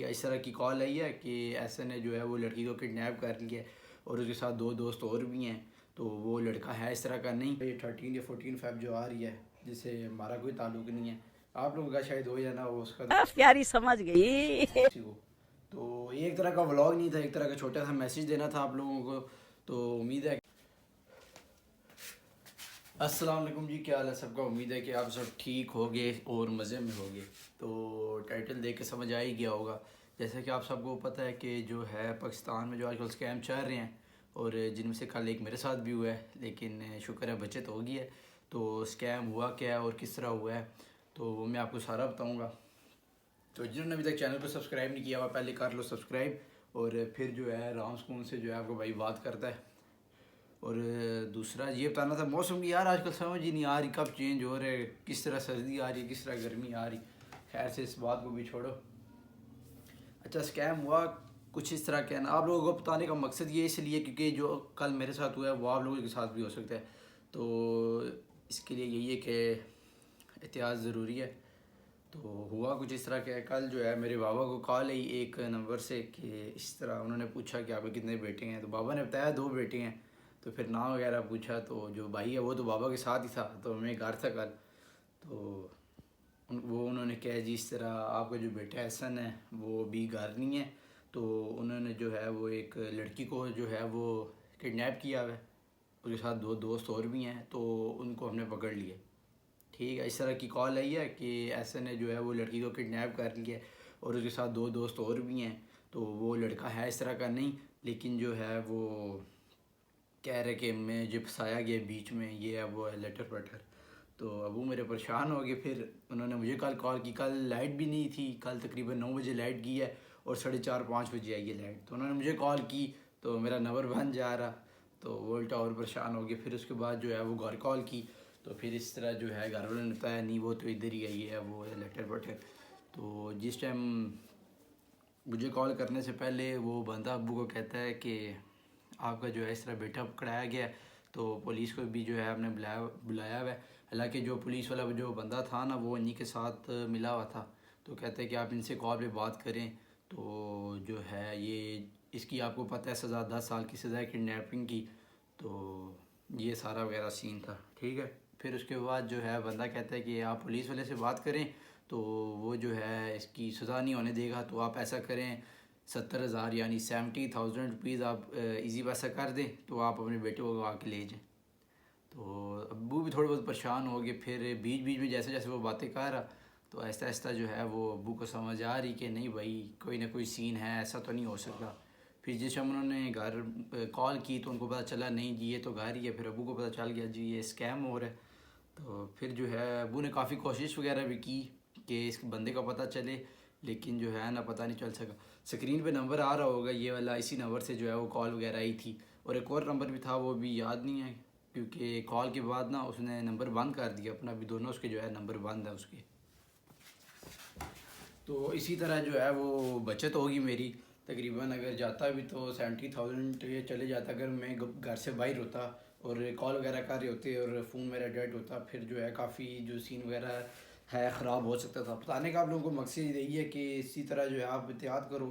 है। इस तरह की कॉल आई है कि ऐसा ने जो है वो लड़की को किडनैप कर लिया है और उसके साथ दो दोस्त और भी हैं। तो वो लड़का है इस तरह का नहीं। ये 13 या 14 फेब जो आ रही है जिससे हमारा कोई ताल्लुक नहीं है, आप लोगों का शायद हो या ना हो उसका प्यारी समझ गई। किसी को। तो ये एक तरह का व्लॉग नहीं था, एक तरह का छोटा सा मैसेज देना था आप लोगों को। तो उम्मीद है अस्सलाम वालेकुम जी, क्या हाल है सबका। उम्मीद है कि आप सब ठीक होगे और मज़े में होगे। तो टाइटल देख के समझ आ ही गया होगा। जैसा कि आप सबको पता है कि जो है पाकिस्तान में जो आजकल स्कैम चल रहे हैं और जिनमें से कल एक मेरे साथ भी हुआ है, लेकिन शुक्र है बचत हो गई है। तो स्कैम हुआ क्या है और किस तरह हुआ है तो वो मैं आपको सारा बताऊँगा। तो जिन्होंने अभी तक चैनल को सब्सक्राइब नहीं किया हुआ पहले कर लो सब्सक्राइब। और फिर जो है राम सुकून से जो है आपको भाई बात करता है। और दूसरा ये बताना था मौसम की, यार आजकल समझ ही नहीं आ रही कब चेंज हो रहे, किस तरह सर्दी आ रही है किस तरह गर्मी आ रही। खैर से इस बात को भी छोड़ो। अच्छा, स्कैम हुआ कुछ इस तरह का ना, आप लोगों को बताने का मकसद ये इसलिए क्योंकि जो कल मेरे साथ हुआ है वो आप लोगों के साथ भी हो सकता है। तो इसके लिए यही है कि एहतियात ज़रूरी है। तो हुआ कुछ इस तरह का, कल जो है मेरे बाबा को कॉल आई एक नंबर से कि इस तरह उन्होंने पूछा कि आपके कितने बेटे हैं। तो बाबा ने बताया 2 बेटे हैं। तो फिर नाम वगैरह पूछा तो जो भाई है वो तो बाबा के साथ ही था, तो मैं घर था कल। तो वो उन्होंने कहा जी इस तरह आपका जो बेटा एहसन है वो भी घर नहीं है। तो उन्होंने जो है वो एक लड़की को जो है वो किडनैप किया हुआ है, उसके साथ 2 दोस्त और भी हैं तो उनको हमने पकड़ लिया। ठीक है, इस तरह की कॉल आई है कि ऐसे ने जो है वो लड़की को किडनैप कर लिया है और उसके साथ 2 दोस्त और भी हैं। तो वो लड़का है इस तरह का नहीं, लेकिन जो है वो कह रहे कि मैं जो फंसाया गया बीच में ये है वो है लटर पटर। तो अबू मेरे परेशान हो गए। फिर उन्होंने मुझे कल कॉल की, कल लाइट भी नहीं थी, कल तकरीबन 9 बजे लाइट गई है और 4:30-5 बजे आई है लाइट। तो उन्होंने मुझे कॉल की तो मेरा नंबर बन जा रहा, तो वो उल्टा और परेशान हो गए। फिर उसके बाद जो है वो घर कॉल की तो फिर इस तरह जो है घर वालों ने बताया नहीं वो तो इधर ही आई है वो है लटर पटर। तो जिस टाइम मुझे कॉल करने से पहले वो बंदा अब्बू को कहता है कि आपका जो है इस तरह बेटा पकड़ाया गया है। तो पुलिस को भी जो है आपने बुलाया बुलाया हुआ है। हालांकि जो पुलिस वाला जो बंदा था ना वो इन्हीं के साथ मिला हुआ था। तो कहते हैं कि आप इनसे कॉल पे बात करें। तो जो है ये इसकी आपको पता है सज़ा 10 साल की सज़ा है किडनैपिंग की। तो ये सारा वगैरह सीन था। ठीक है, फिर उसके बाद जो है बंदा कहता है कि आप पुलिस वाले से बात करें तो वो जो है इसकी सज़ा नहीं होने देगा। तो आप ऐसा करें 70,000 यानी 70,000 रुपीज़ आप इजी पैसा कर दें तो आप अपने बेटे को आके ले जाएं। तो अब्बू भी थोड़े बहुत परेशान हो गए। फिर बीच बीच में जैसे जैसे वो बातें कर रहा तो आहिस्ता आहिस्ता जो है वो अब्बू को समझ आ रही कि नहीं भाई कोई ना कोई सीन है, ऐसा तो नहीं हो सकता। फिर जिस टाइम उन्होंने घर कॉल की तो उनको पता चला नहीं जी ये तो घर ही है। फिर अब्बू को पता चल गया जी ये स्कैम हो रहा है। तो फिर जो है अब्बू ने काफ़ी कोशिश वगैरह भी की कि इस बंदे का पता चले, लेकिन जो है ना पता नहीं चल सका। स्क्रीन पे नंबर आ रहा होगा ये वाला, इसी नंबर से जो है वो कॉल वगैरह आई थी। और एक और नंबर भी था वो भी याद नहीं है क्योंकि कॉल के बाद ना उसने नंबर बंद कर दिया अपना, भी दोनों उसके जो है नंबर बंद है उसके। तो इसी तरह जो है वो बचत होगी मेरी। तकरीबन अगर जाता भी तो 70,000 ये चले जाता अगर मैं घर से बाहर होता और कॉल वगैरह कर रहे होते और फ़ोन मेरा डेड होता। फिर जो है काफ़ी जो सीन वगैरह है ख़राब हो सकता था। बताने का आप लोगों को मकसद यही है कि इसी तरह जो है आप एहतियात करो,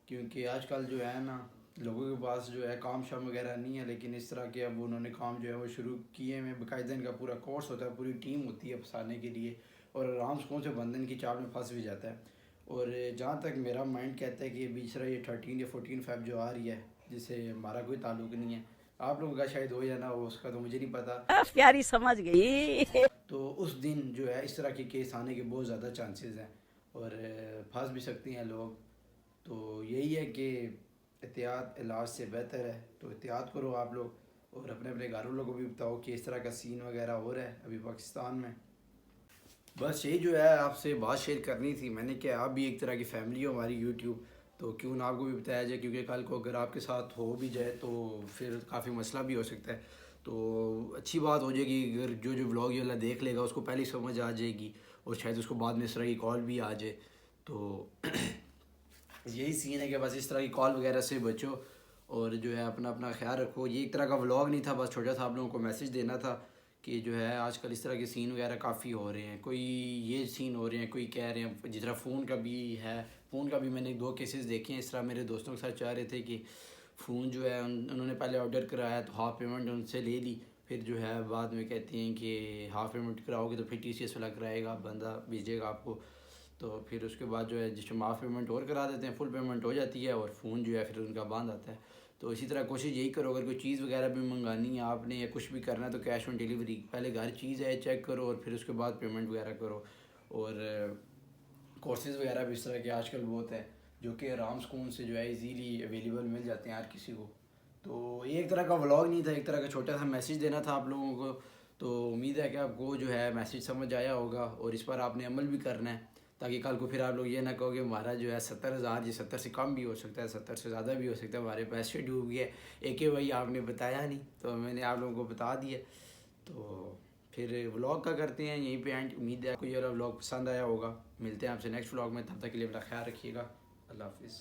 क्योंकि आजकल जो है ना लोगों के पास जो है काम शाम वगैरह नहीं है, लेकिन इस तरह के अब उन्होंने काम जो है वो शुरू किए हैं। बाकायदा इनका पूरा कोर्स होता है, पूरी टीम होती है फंसाने के लिए और आराम सुकून से बंधन की चाल में फंस भी जाता है। और जहाँ तक मेरा माइंड कहता है कि बीच ये 13 या 14 फेब जो आ रही है जिससे हमारा कोई ताल्लुक नहीं है, आप लोगों का शायद हो या ना हो उसका तो मुझे नहीं पता। प्यारी समझ गई। तो उस दिन जो है इस तरह के केस आने के बहुत ज़्यादा चांसेस हैं और फंस भी सकती हैं लोग। तो यही है कि एहतियात इलाज से बेहतर है, तो एहतियात करो आप लोग और अपने अपने घर वालों को भी बताओ कि इस तरह का सीन वगैरह हो रहा है अभी पाकिस्तान में। बस यही जो है आपसे बात शेयर करनी थी मैंने कि आप भी एक तरह की फैमिली हो हमारी यूट्यूब, तो क्यों ना आपको भी बताया जाए, क्योंकि कल को अगर आपके साथ हो भी जाए तो फिर काफ़ी मसला भी हो सकता है। तो अच्छी बात हो जाएगी अगर जो जो व्लॉग ये वाला देख लेगा उसको पहले ही समझ आ जाएगी और शायद उसको बाद में इस तरह की कॉल भी आ जाए। तो यही सीन है कि बस इस तरह की कॉल वगैरह से बचो और जो है अपना अपना ख्याल रखो। ये एक तरह का व्लॉग नहीं था, बस छोटा सा आप लोगों को मैसेज देना था कि जो है आजकल इस तरह के सीन वगैरह काफ़ी हो रहे हैं। कोई ये सीन हो रहे हैं, कोई कह रहे हैं जिस तरह फ़ोन का भी है फ़ोन का भी मैंने 2 केसेस देखे हैं इस तरह। मेरे दोस्तों के साथ चाह रहे थे कि फ़ोन जो है उन्होंने पहले ऑर्डर कराया तो हाफ़ पेमेंट उनसे ले ली, फिर जो है बाद में कहती हैं कि हाफ़ पेमेंट कराओगे तो फिर TCS वाला कराएगा, बंदा भेजेगा आपको। तो फिर उसके बाद जो है जिस हाफ़ पेमेंट और करा देते हैं, फुल पेमेंट हो जाती है और फ़ोन जो है फिर उनका बंद आता है। तो इसी तरह कोशिश यही करो, अगर कोई चीज़ वगैरह भी मंगानी है आपने या कुछ भी करना है तो कैश ऑन डिलीवरी, पहले घर चीज़ है चेक करो और फिर उसके बाद पेमेंट वगैरह करो। और कोर्सेज़ वगैरह भी इस तरह के आजकल बहुत हैं जो कि आराम सुकून से जो है इजीली अवेलेबल मिल जाते हैं हर किसी को। तो ये एक तरह का व्लॉग नहीं था, एक तरह का छोटा सा मैसेज देना था आप लोगों को। तो उम्मीद है कि आपको जो है मैसेज समझ आया होगा और इस पर आपने अमल भी करना है, ताकि कल को फिर आप लोग ये ना कहो कि हमारा जो है 70,000, ये 70 से कम भी हो सकता है, 70 से ज़्यादा भी हो सकता है, हमारे पैसे डूब गए, एक ही भाई आपने बताया नहीं तो मैंने आप लोगों को बता दिया। तो फिर व्लॉग का करते हैं यहीं पे एंड। उम्मीद है आपको ये वाला व्लॉग पसंद आया होगा। मिलते हैं आपसे नेक्स्ट व्लॉग में, तब तक के लिए अपना ख्याल रखिएगा। अल्लाह हाफिज़।